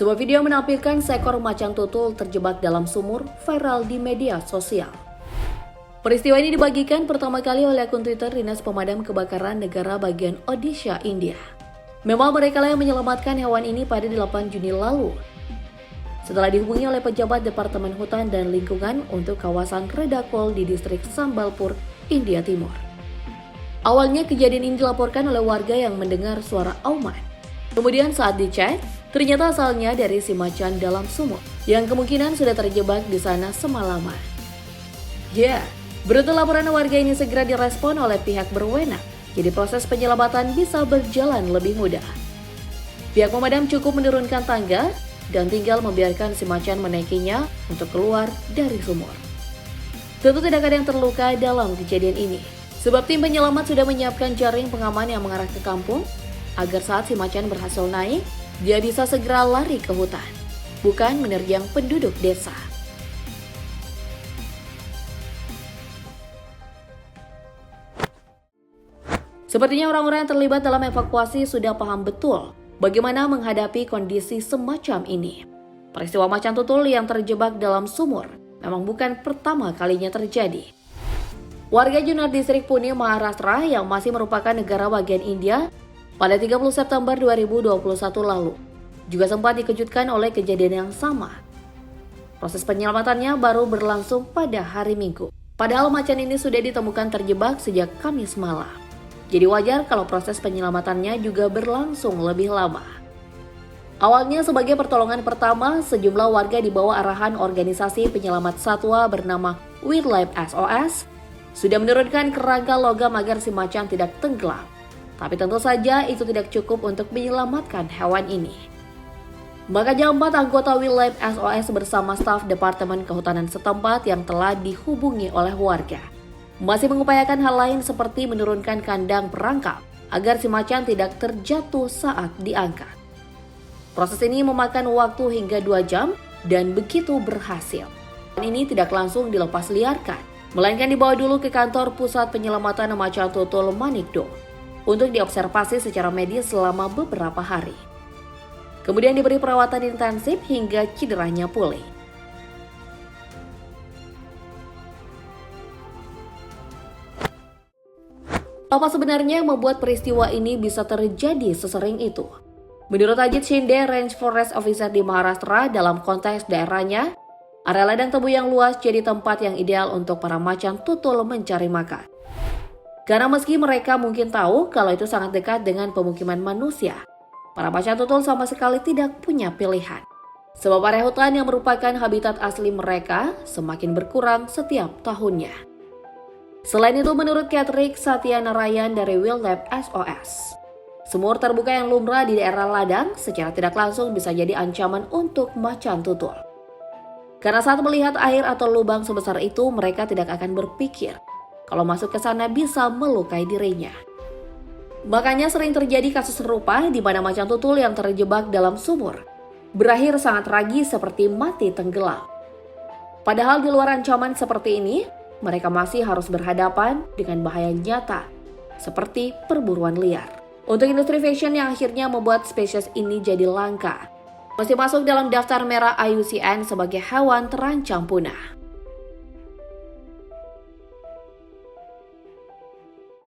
Sebuah video menampilkan seekor macan tutul terjebak dalam sumur viral di media sosial. Peristiwa ini dibagikan pertama kali oleh akun Twitter Dinas Pemadam Kebakaran Negara bagian Odisha, India. Memang mereka yang menyelamatkan hewan ini pada 8 Juni lalu. Setelah dihubungi oleh pejabat Departemen Hutan dan Lingkungan untuk kawasan Redakol di distrik Sambalpur, India Timur. Awalnya kejadian ini dilaporkan oleh warga yang mendengar suara auman. Kemudian saat dicek, ternyata asalnya dari si macan dalam sumur yang kemungkinan sudah terjebak di sana semalaman. Beruntung laporan warga ini segera direspon oleh pihak berwenang, jadi proses penyelamatan bisa berjalan lebih mudah. Pihak pemadam cukup menurunkan tangga dan tinggal membiarkan si macan menaikinya untuk keluar dari sumur. Tentu tidak ada yang terluka dalam kejadian ini, sebab tim penyelamat sudah menyiapkan jaring pengaman yang mengarah ke kampung, agar saat si macan berhasil naik, dia bisa segera lari ke hutan, bukan menerjang penduduk desa. Sepertinya orang-orang yang terlibat dalam evakuasi sudah paham betul bagaimana menghadapi kondisi semacam ini. Peristiwa macan tutul yang terjebak dalam sumur memang bukan pertama kalinya terjadi. Warga Junar Distrik Pune, Maharashtra yang masih merupakan negara bagian India pada 30 September 2021 lalu juga sempat dikejutkan oleh kejadian yang sama. Proses penyelamatannya baru berlangsung pada hari Minggu. Padahal macan ini sudah ditemukan terjebak sejak Kamis malam. Jadi wajar kalau proses penyelamatannya juga berlangsung lebih lama. Awalnya sebagai pertolongan pertama, sejumlah warga di bawah arahan organisasi penyelamat satwa bernama Wildlife SOS sudah menurunkan kerangka logam agar si macan tidak tenggelam. Tapi tentu saja itu tidak cukup untuk menyelamatkan hewan ini. Makanya 4 anggota Wildlife SOS bersama staf Departemen Kehutanan setempat yang telah dihubungi oleh warga masih mengupayakan hal lain seperti menurunkan kandang perangkap agar si macan tidak terjatuh saat diangkat. Proses ini memakan waktu hingga 2 jam dan begitu berhasil. Ini tidak langsung dilepas liarkan, melainkan dibawa dulu ke kantor Pusat Penyelamatan Macan Tutul Manikdo untuk diobservasi secara medis selama beberapa hari. Kemudian diberi perawatan intensif hingga cederanya pulih. Apa sebenarnya yang membuat peristiwa ini bisa terjadi sesering itu? Menurut Ajit Shinde, Range Forest Officer di Maharashtra, dalam konteks daerahnya, area ladang tebu yang luas jadi tempat yang ideal untuk para macan tutul mencari makan. Karena meski mereka mungkin tahu kalau itu sangat dekat dengan pemukiman manusia, para macan tutul sama sekali tidak punya pilihan. Sebab area hutan yang merupakan habitat asli mereka semakin berkurang setiap tahunnya. Selain itu, menurut Katrik Satyanarayan dari Wildlife SOS, sumur terbuka yang lumrah di daerah ladang secara tidak langsung bisa jadi ancaman untuk macan tutul. Karena saat melihat air atau lubang sebesar itu, mereka tidak akan berpikir kalau masuk ke sana bisa melukai dirinya. Makanya sering terjadi kasus serupa di mana macan tutul yang terjebak dalam sumur berakhir sangat tragis seperti mati tenggelam. Padahal di luar ancaman seperti ini, mereka masih harus berhadapan dengan bahaya nyata seperti perburuan liar. Untuk industri fashion yang akhirnya membuat spesies ini jadi langka, masih masuk dalam daftar merah IUCN sebagai hewan terancam punah.